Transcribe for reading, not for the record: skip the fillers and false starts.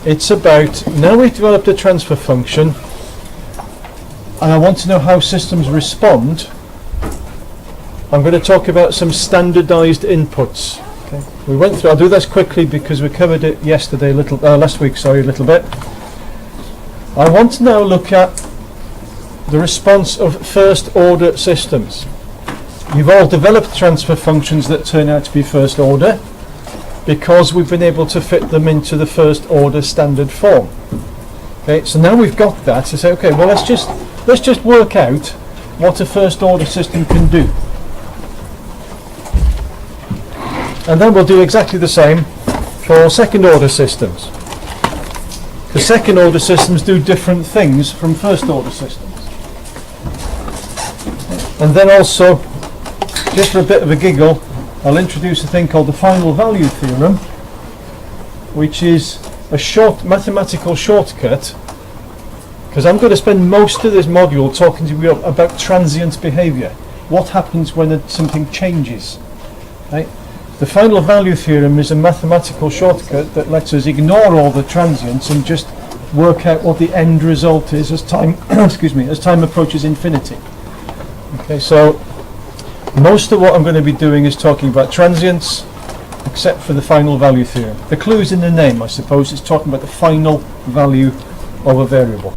It's about, now we've developed a transfer function and I want to know how systems respond. I'm going to talk about some standardized inputs. Okay. We went through, I'll do this quickly because we covered it yesterday, last week, sorry, a little bit. I want to now look at the response of first order systems. You've all developed transfer functions that turn out to be first order because we've been able to fit them into the first order standard form. Okay, so now we've got that to say, okay, well let's just work out what a first order system can do. And then we'll do exactly the same for second order systems. The second order systems do different things from first order systems. And then also, just for a bit of a giggle, I'll introduce a thing called the final value theorem, which is a short mathematical shortcut, because I'm going to spend most of this module talking to you about transient behavior. What happens when something changes? Right? The final value theorem is a mathematical shortcut that lets us ignore all the transients and just work out what the end result is as time as time approaches infinity. Okay, so most of what I'm going to be doing is talking about transients, except for the final value theorem. The clue is in the name, I suppose. It's talking about the final value of a variable.